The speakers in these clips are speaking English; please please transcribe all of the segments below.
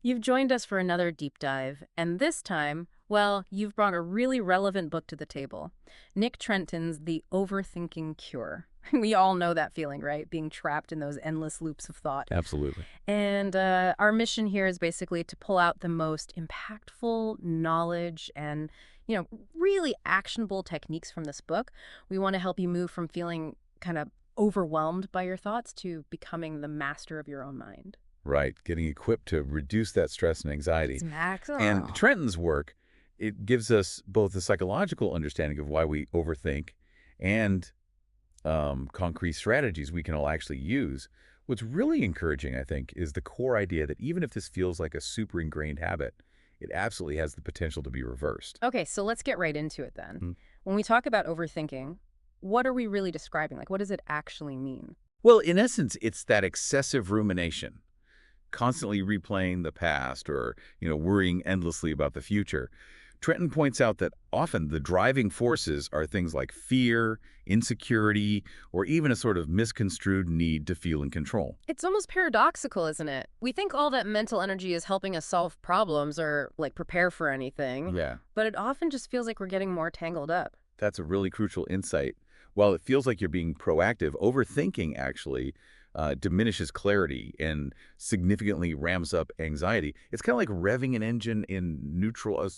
You've joined us for another deep dive, and this time, well, you've brought a really relevant book to the table. Nick Trenton's The Overthinking Cure. We all know that feeling, right? Being trapped in those endless loops of thought. Absolutely. And our mission here is basically to pull out the most impactful knowledge and, really actionable techniques from this book. We want to help you move from feeling kind of overwhelmed by your thoughts to becoming the master of your own mind. Right. Getting equipped to reduce that stress and anxiety. Max. And Trenton's work, it gives us both a psychological understanding of why we overthink and concrete strategies we can all actually use. What's really encouraging, I think, is the core idea that even if this feels like a super ingrained habit, it absolutely has the potential to be reversed. Okay, so let's get right into it then. Hmm. When we talk about overthinking, what are we really describing? Like, what does it actually mean? Well, in essence, it's that excessive rumination, constantly replaying the past or, worrying endlessly about the future. Trenton points out that often the driving forces are things like fear, insecurity, or even a sort of misconstrued need to feel in control. It's almost paradoxical, isn't it? We think all that mental energy is helping us solve problems or, like, prepare for anything, Yeah, but it often just feels like we're getting more tangled up. that's a really crucial insight. While it feels like you're being proactive, overthinking actually diminishes clarity and significantly ramps up anxiety. It's kind of like revving an engine in neutral,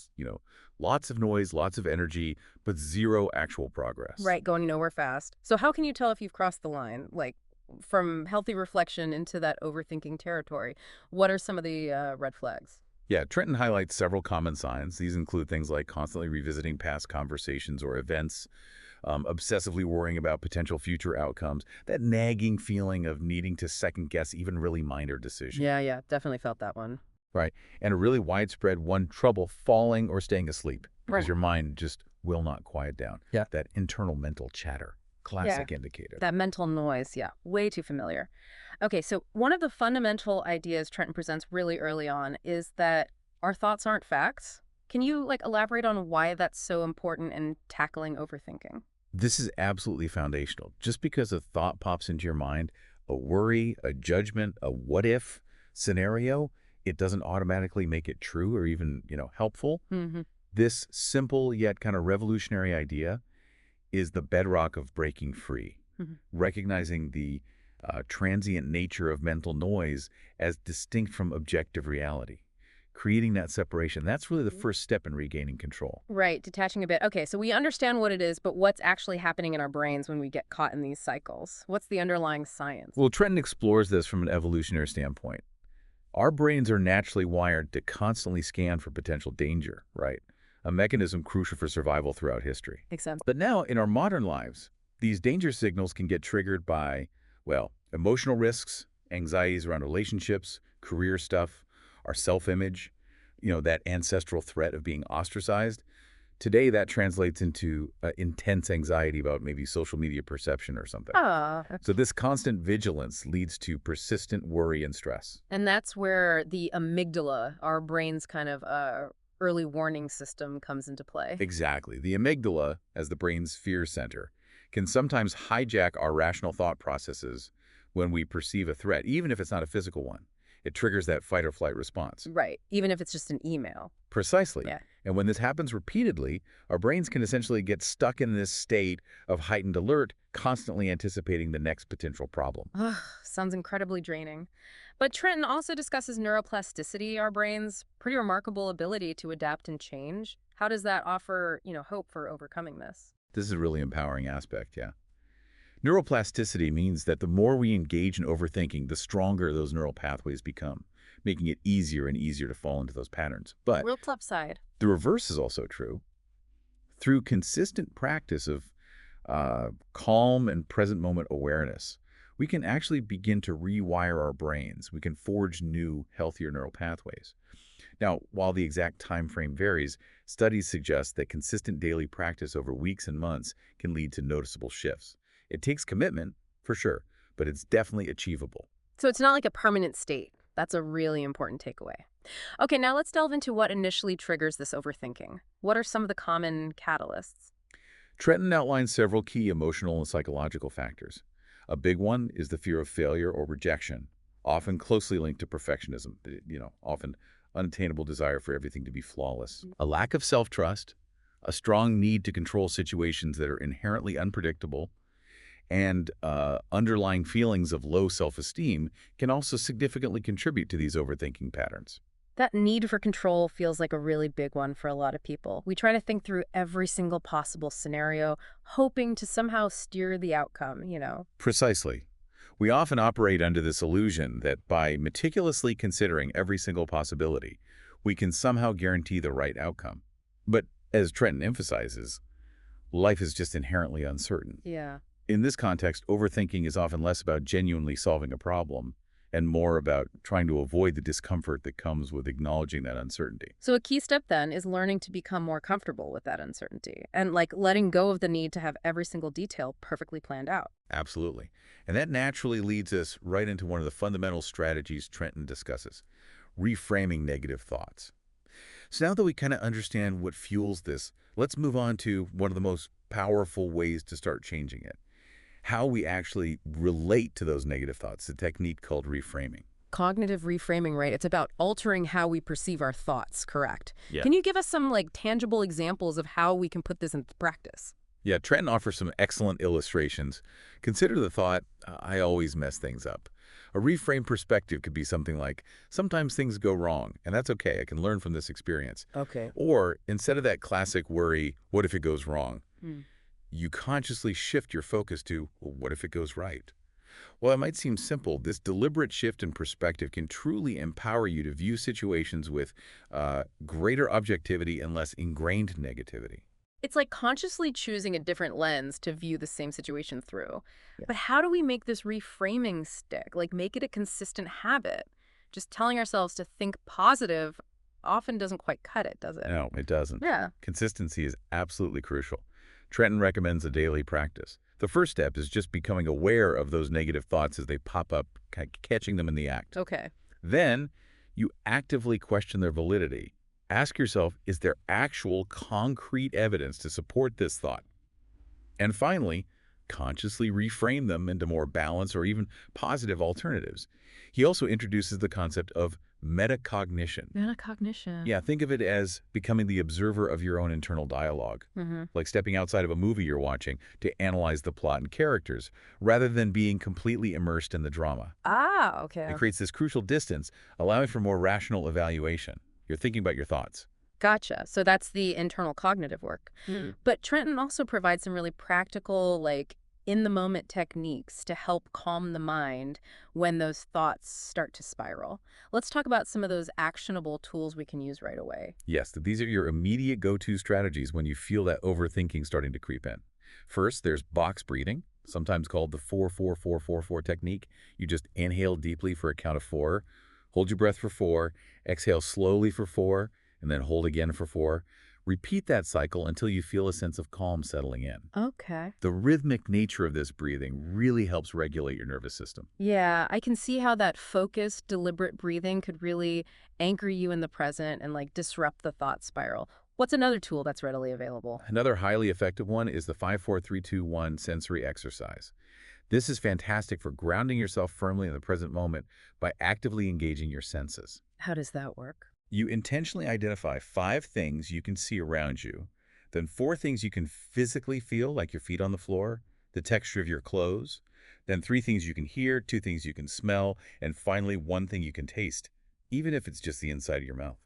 lots of noise, lots of energy, but zero actual progress. Right, going nowhere fast. So how can you tell if you've crossed the line, like from healthy reflection into that overthinking territory? What are some of the red flags? Yeah, Trenton highlights several common signs. These include things like constantly revisiting past conversations or events, obsessively worrying about potential future outcomes, that nagging feeling of needing to second guess even really minor decisions. Yeah, yeah, definitely felt that one. Right. And a really widespread one, trouble falling or staying asleep because Right. your mind just will not quiet down. Yeah. That internal mental chatter, Yeah. classic indicator. That mental noise, yeah, way too familiar. Okay, so one of the fundamental ideas Trenton presents really early on is that our thoughts aren't facts. Can you like elaborate on why that's so important in tackling overthinking? This is absolutely foundational. Just because a thought pops into your mind, a worry, a judgment, a what if scenario, it doesn't automatically make it true or even, helpful. Hmm. This simple yet kind of revolutionary idea is the bedrock of breaking free, Hmm. recognizing the transient nature of mental noise as distinct from objective reality. Creating that separation, that's really the first step in regaining control. Right, detaching a bit. Okay, so we understand what it is, but what's actually happening in our brains when we get caught in these cycles? What's the underlying science? Well, Trenton explores this from an evolutionary standpoint. Our brains are naturally wired to constantly scan for potential danger, right? A mechanism crucial for survival throughout history. Makes sense. But now, in our modern lives, these danger signals can get triggered by, well, emotional risks, anxieties around relationships, career stuff, our self-image, that ancestral threat of being ostracized. Today, that translates into intense anxiety about maybe social media perception or something. Ah, So this constant vigilance leads to persistent worry and stress. and that's where the amygdala, our brain's kind of early warning system, comes into play. Exactly. The amygdala, as the brain's fear center, can sometimes hijack our rational thought processes when we perceive a threat, even if it's not a physical one. It triggers that fight or flight response. Right, even if it's just an email. Precisely. Yeah. And when this happens repeatedly, our brains can essentially get stuck in this state of heightened alert, constantly anticipating the next potential problem. Ugh, sounds incredibly draining. But Trenton also discusses neuroplasticity, our brain's pretty remarkable ability to adapt and change. How does that offer, hope for overcoming this? This is a really empowering aspect, yeah. Neuroplasticity means that the more we engage in overthinking, the stronger those neural pathways become, making it easier and easier to fall into those patterns. But Real flip side. the reverse is also true. Through consistent practice of calm and present moment awareness, we can actually begin to rewire our brains. We can forge new, healthier neural pathways. Now, while the exact time frame varies, studies suggest that consistent daily practice over weeks and months can lead to noticeable shifts. It takes commitment, for sure, but it's definitely achievable. So it's not like a permanent state. That's a really important takeaway. Okay, now let's delve into what initially triggers this overthinking. What are some of the common catalysts? Trenton outlines several key emotional and psychological factors. A big one is the fear of failure or rejection, often closely linked to perfectionism, often unattainable desire for everything to be flawless, a lack of self-trust, a strong need to control situations that are inherently unpredictable, and underlying feelings of low self-esteem can also significantly contribute to these overthinking patterns. That need for control feels like a really big one for a lot of people. We try to think through every single possible scenario, hoping to somehow steer the outcome. Precisely. We often operate under this illusion that by meticulously considering every single possibility, we can somehow guarantee the right outcome. But as Trenton emphasizes, life is just inherently uncertain. Yeah. In this context, overthinking is often less about genuinely solving a problem and more about trying to avoid the discomfort that comes with acknowledging that uncertainty. So a key step then is learning to become more comfortable with that uncertainty and like letting go of the need to have every single detail perfectly planned out. Absolutely. And that naturally leads us right into one of the fundamental strategies Trenton discusses, reframing negative thoughts. So now that we kind of understand what fuels this, let's move on to one of the most powerful ways to start changing it. How we actually relate to those negative thoughts, the technique called reframing. Cognitive reframing, right? It's about altering how we perceive our thoughts, correct? Yeah. Can you give us some like tangible examples of how we can put this into practice? Yeah, Trenton offers some excellent illustrations. Consider the thought, I always mess things up. A reframe perspective could be something like, sometimes things go wrong, and that's okay, I can learn from this experience. Okay. Or instead of that classic worry, what if it goes wrong? Hmm. You consciously shift your focus to, well, what if it goes right? While it might seem simple, this deliberate shift in perspective can truly empower you to view situations with greater objectivity and less ingrained negativity. It's like consciously choosing a different lens to view the same situation through. Yeah. But how do we make this reframing stick? Like make it a consistent habit? Just telling ourselves to think positive often doesn't quite cut it, does it? No, it doesn't. Yeah. Consistency is absolutely crucial. Trenton recommends a daily practice. The first step is just becoming aware of those negative thoughts as they pop up, catching them in the act. Okay. Then you actively question their validity. Ask yourself, is there actual concrete evidence to support this thought? And finally, consciously reframe them into more balanced or even positive alternatives. He also introduces the concept of metacognition. Metacognition. Yeah, think of it as becoming the observer of your own internal dialogue, Mm-hmm. like stepping outside of a movie you're watching to analyze the plot and characters, rather than being completely immersed in the drama. Ah, okay. It creates this crucial distance, allowing for more rational evaluation. You're thinking about your thoughts. Gotcha. So that's the internal cognitive work. But Trenton also provides some really practical, like in the moment techniques to help calm the mind when those thoughts start to spiral. Let's talk about some of those actionable tools we can use right away. Yes, these are your immediate go-to strategies when you feel that overthinking starting to creep in. First, there's box breathing, sometimes called the 4-4-4-4-4 technique. You just inhale deeply for a count of 4, hold your breath for 4, exhale slowly for 4, and then hold again for 4. Repeat that cycle until you feel a sense of calm settling in. Okay. The rhythmic nature of this breathing really helps regulate your nervous system. Yeah, I can see how that focused, deliberate breathing could really anchor you in the present and like disrupt the thought spiral. What's another tool that's readily available? Another highly effective one is the 5-4-3-2-1 sensory exercise. This is fantastic for grounding yourself firmly in the present moment by actively engaging your senses. How does that work? You intentionally identify 5 things you can see around you, then 4 things you can physically feel, like your feet on the floor, the texture of your clothes, then 3 things you can hear, 2 things you can smell, and finally 1 thing you can taste, even if it's just the inside of your mouth.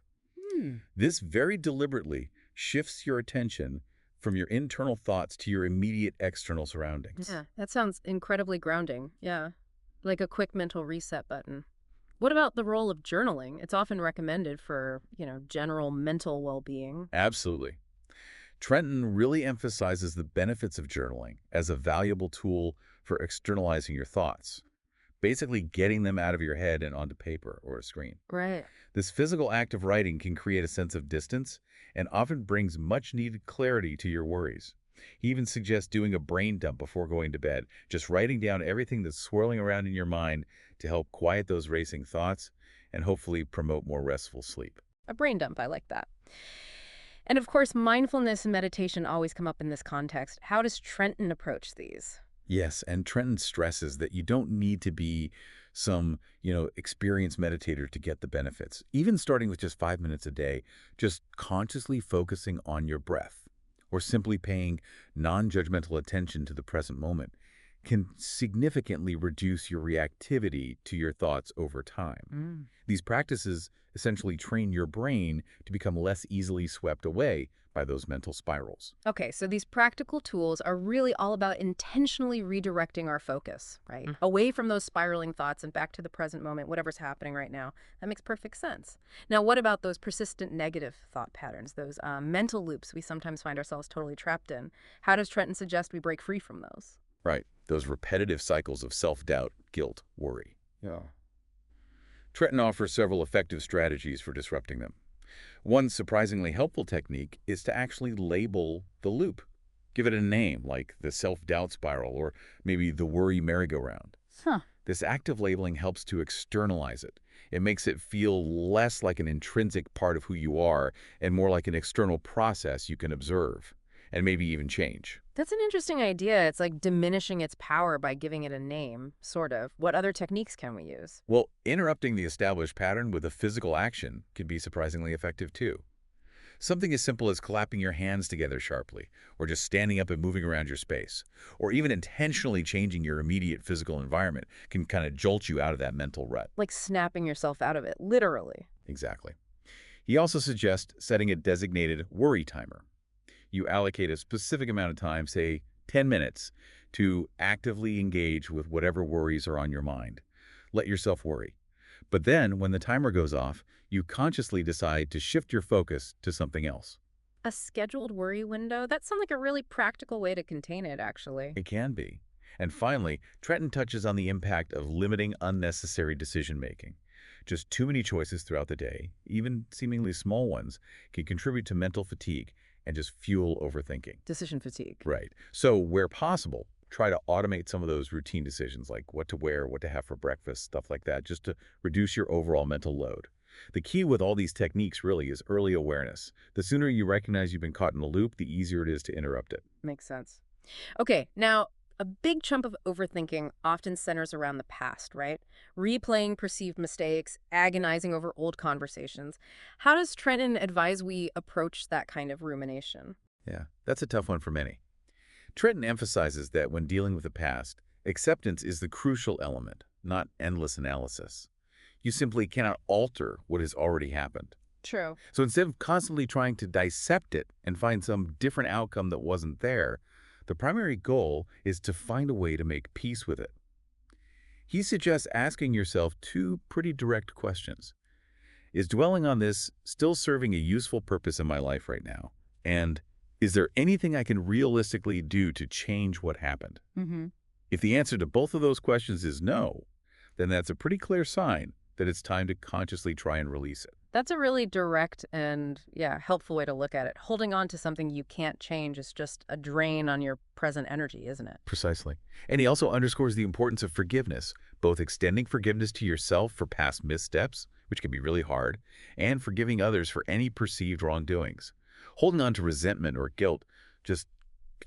This very deliberately shifts your attention from your internal thoughts to your immediate external surroundings. Yeah, that sounds incredibly grounding. Yeah, like a quick mental reset button. What about the role of journaling? It's often recommended for, general mental well-being. Absolutely. Trenton really emphasizes the benefits of journaling as a valuable tool for externalizing your thoughts, basically getting them out of your head and onto paper or a screen. Right. This physical act of writing can create a sense of distance and often brings much-needed clarity to your worries. He even suggests doing a brain dump before going to bed, just writing down everything that's swirling around in your mind to help quiet those racing thoughts and hopefully promote more restful sleep. A brain dump, I like that. And of course, mindfulness and meditation always come up in this context. How does Trenton approach these? Yes, and Trenton stresses that you don't need to be some, experienced meditator to get the benefits. Even starting with just 5 minutes a day, just consciously focusing on your breath or simply paying non-judgmental attention to the present moment can significantly reduce your reactivity to your thoughts over time. Mm. These practices essentially train your brain to become less easily swept away by those mental spirals. Okay, so these practical tools are really all about intentionally redirecting our focus, right? Away from those spiraling thoughts and back to the present moment, whatever's happening right now. That makes perfect sense. Now, what about those persistent negative thought patterns, those mental loops we sometimes find ourselves totally trapped in? How does Trenton suggest we break free from those? Right. Those repetitive cycles of self-doubt, guilt, worry. Yeah. Trenton offers several effective strategies for disrupting them. One surprisingly helpful technique is to actually label the loop. Give it a name, like the self-doubt spiral or maybe the worry merry-go-round. Huh. This active labeling helps to externalize it. It makes it feel less like an intrinsic part of who you are and more like an external process you can observe and maybe even change. That's an interesting idea. It's like diminishing its power by giving it a name, sort of. What other techniques can we use? Well, interrupting the established pattern with a physical action can be surprisingly effective too. Something as simple as clapping your hands together sharply, or just standing up and moving around your space, or even intentionally changing your immediate physical environment can kind of jolt you out of that mental rut. Like snapping yourself out of it, literally. Exactly. He also suggests setting a designated worry timer. You allocate a specific amount of time, say 10 minutes, to actively engage with whatever worries are on your mind. Let yourself worry. But then, when the timer goes off, you consciously decide to shift your focus to something else. A scheduled worry window? That sounds like a really practical way to contain it, actually. It can be. And finally, Trenton touches on the impact of limiting unnecessary decision-making. Just too many choices throughout the day, even seemingly small ones, can contribute to mental fatigue and just fuel overthinking. Decision fatigue. Right. So where possible, try to automate some of those routine decisions like what to wear, what to have for breakfast, stuff like that, just to reduce your overall mental load. The key with all these techniques really is early awareness. The sooner you recognize you've been caught in a loop, the easier it is to interrupt it. Makes sense. Okay, now, a big chunk of overthinking often centers around the past, right? Replaying perceived mistakes, agonizing over old conversations. How does Trenton advise we approach that kind of rumination? Yeah, that's a tough one for many. Trenton emphasizes that when dealing with the past, acceptance is the crucial element, not endless analysis. You simply cannot alter what has already happened. True. So instead of constantly trying to dissect it and find some different outcome that wasn't there, the primary goal is to find a way to make peace with it. He suggests asking yourself two pretty direct questions. Is dwelling on this still serving a useful purpose in my life right now? And is there anything I can realistically do to change what happened? Mm-hmm. If the answer to both of those questions is no, then that's a pretty clear sign that it's time to consciously try and release it. That's a really direct and, yeah, helpful way to look at it. Holding on to something you can't change is just a drain on your present energy, isn't it? Precisely. And he also underscores the importance of forgiveness, both extending forgiveness to yourself for past missteps, which can be really hard, and forgiving others for any perceived wrongdoings. Holding on to resentment or guilt just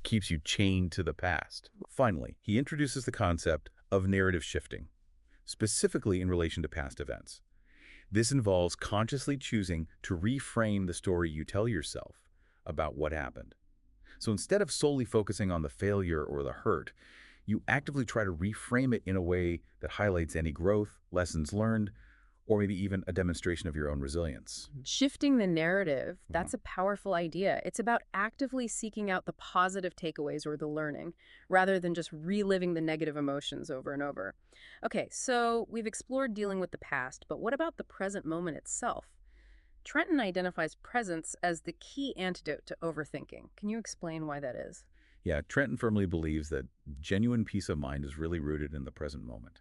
keeps you chained to the past. Finally, he introduces the concept of narrative shifting, specifically in relation to past events. This involves consciously choosing to reframe the story you tell yourself about what happened. So instead of solely focusing on the failure or the hurt, you actively try to reframe it in a way that highlights any growth, lessons learned, or maybe even a demonstration of your own resilience. Shifting the narrative, that's a powerful idea. It's about actively seeking out the positive takeaways or the learning, rather than just reliving the negative emotions over and over. Okay, so we've explored dealing with the past, but what about the present moment itself? Trenton identifies presence as the key antidote to overthinking. Can you explain why that is? Yeah, Trenton firmly believes that genuine peace of mind is really rooted in the present moment.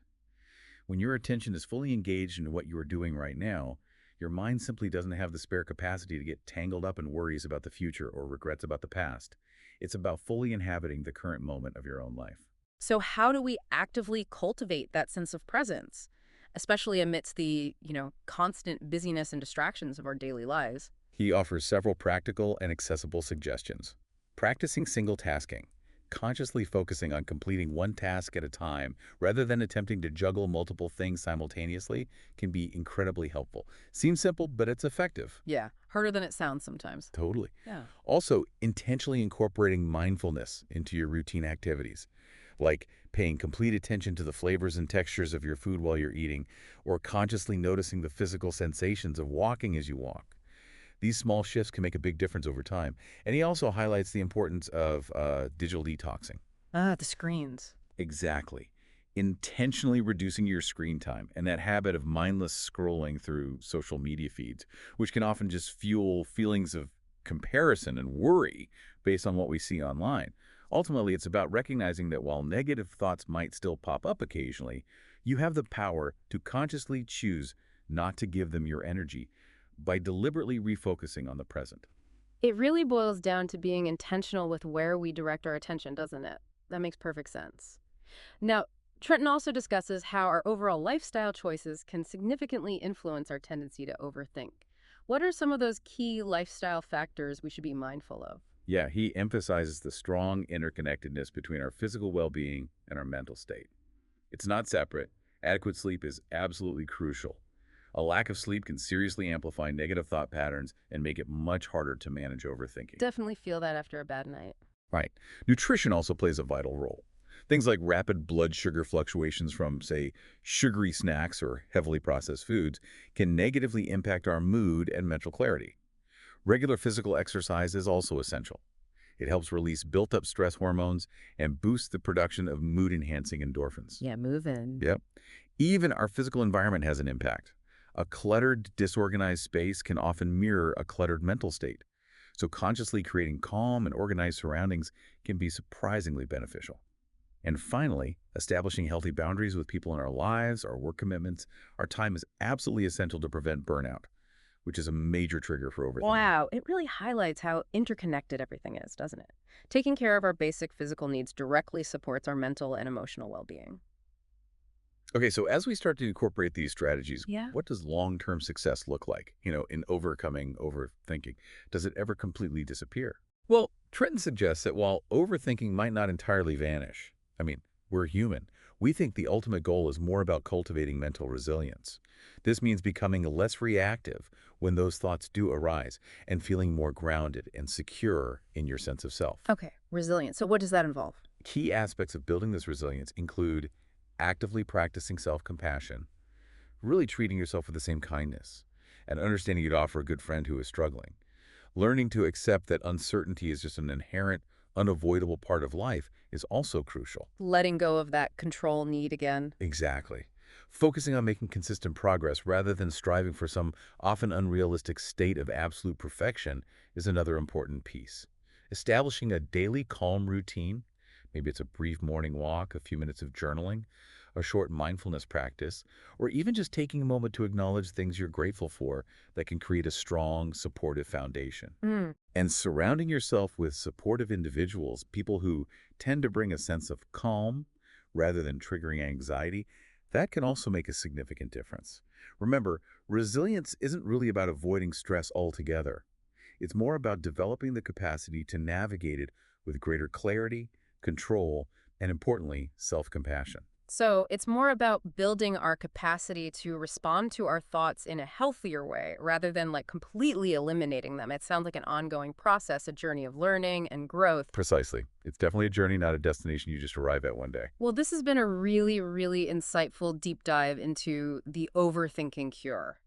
When your attention is fully engaged in what you are doing right now, your mind simply doesn't have the spare capacity to get tangled up in worries about the future or regrets about the past. It's about fully inhabiting the current moment of your own life. So how do we actively cultivate that sense of presence, especially amidst the, constant busyness and distractions of our daily lives? He offers several practical and accessible suggestions. Practicing single tasking. Consciously focusing on completing one task at a time rather than attempting to juggle multiple things simultaneously can be incredibly helpful. Seems simple, but it's effective. Yeah, harder than it sounds sometimes. Totally. Yeah. Also, intentionally incorporating mindfulness into your routine activities, like paying complete attention to the flavors and textures of your food while you're eating, or consciously noticing the physical sensations of walking as you walk. These small shifts can make a big difference over time. And he also highlights the importance of digital detoxing. Ah, the screens. Exactly. Intentionally reducing your screen time and that habit of mindless scrolling through social media feeds, which can often just fuel feelings of comparison and worry based on what we see online. Ultimately, it's about recognizing that while negative thoughts might still pop up occasionally, you have the power to consciously choose not to give them your energy by deliberately refocusing on the present. It really boils down to being intentional with where we direct our attention, doesn't it? That makes perfect sense. Now, Trenton also discusses how our overall lifestyle choices can significantly influence our tendency to overthink. What are some of those key lifestyle factors we should be mindful of? Yeah, he emphasizes the strong interconnectedness between our physical well-being and our mental state. It's not separate. Adequate sleep is absolutely crucial. A lack of sleep can seriously amplify negative thought patterns and make it much harder to manage overthinking. Definitely feel that after a bad night. Right. Nutrition also plays a vital role. Things like rapid blood sugar fluctuations from, say, sugary snacks or heavily processed foods can negatively impact our mood and mental clarity. Regular physical exercise is also essential. It helps release built-up stress hormones and boosts the production of mood-enhancing endorphins. Yeah, moving. Yep. Even our physical environment has an impact. A cluttered, disorganized space can often mirror a cluttered mental state. So consciously creating calm and organized surroundings can be surprisingly beneficial. And finally, establishing healthy boundaries with people in our lives, our work commitments, our time is absolutely essential to prevent burnout, which is a major trigger for overthinking. Wow, it really highlights how interconnected everything is, doesn't it? Taking care of our basic physical needs directly supports our mental and emotional well-being. Okay, so as we start to incorporate these strategies, Yeah. what does long-term success look like, in overcoming overthinking? Does it ever completely disappear? Well, Trenton suggests that while overthinking might not entirely vanish, I mean, we're human. We think the ultimate goal is more about cultivating mental resilience. This means becoming less reactive when those thoughts do arise and feeling more grounded and secure in your sense of self. Okay, resilience. So what does that involve? Key aspects of building this resilience include actively practicing self-compassion, really treating yourself with the same kindness, and understanding you'd offer a good friend who is struggling. Learning to accept that uncertainty is just an inherent, unavoidable part of life is also crucial. Letting go of that control need again. Exactly. Focusing on making consistent progress rather than striving for some often unrealistic state of absolute perfection is another important piece. Establishing a daily calm routine, maybe it's a brief morning walk, a few minutes of journaling, a short mindfulness practice, or even just taking a moment to acknowledge things you're grateful for that can create a strong, supportive foundation. Mm. And surrounding yourself with supportive individuals, people who tend to bring a sense of calm rather than triggering anxiety, that can also make a significant difference. Remember, resilience isn't really about avoiding stress altogether. It's more about developing the capacity to navigate it with greater clarity, control, and importantly, self-compassion. So it's more about building our capacity to respond to our thoughts in a healthier way rather than like completely eliminating them. It sounds like an ongoing process, a journey of learning and growth. Precisely. It's definitely a journey, not a destination you just arrive at one day. Well, this has been a really, really insightful deep dive into the overthinking cure.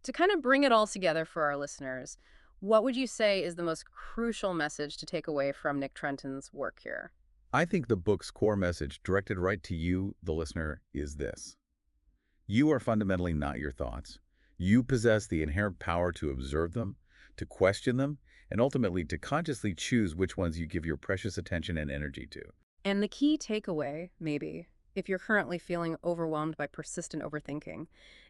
To kind of bring it all together for our listeners, what would you say is the most crucial message to take away from Nick Trenton's work here? I think the book's core message, directed right to you, the listener, is this. You are fundamentally not your thoughts. You possess the inherent power to observe them, to question them, and ultimately to consciously choose which ones you give your precious attention and energy to. And the key takeaway, maybe, if you're currently feeling overwhelmed by persistent overthinking,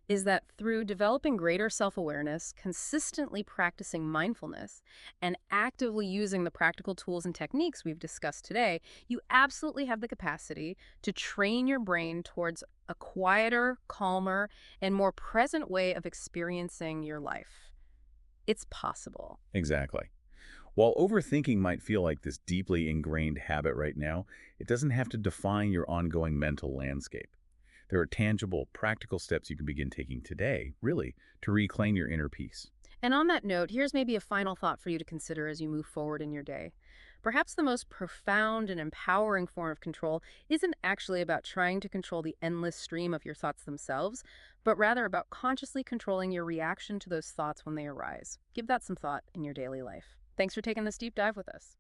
is that through developing greater self-awareness, consistently practicing mindfulness, and actively using the practical tools and techniques we've discussed today, you absolutely have the capacity to train your brain towards a quieter, calmer, and more present way of experiencing your life. It's possible. Exactly. While overthinking might feel like this deeply ingrained habit right now, it doesn't have to define your ongoing mental landscape. There are tangible, practical steps you can begin taking today, really, to reclaim your inner peace. And on that note, here's maybe a final thought for you to consider as you move forward in your day. Perhaps the most profound and empowering form of control isn't actually about trying to control the endless stream of your thoughts themselves, but rather about consciously controlling your reaction to those thoughts when they arise. Give that some thought in your daily life. Thanks for taking this deep dive with us.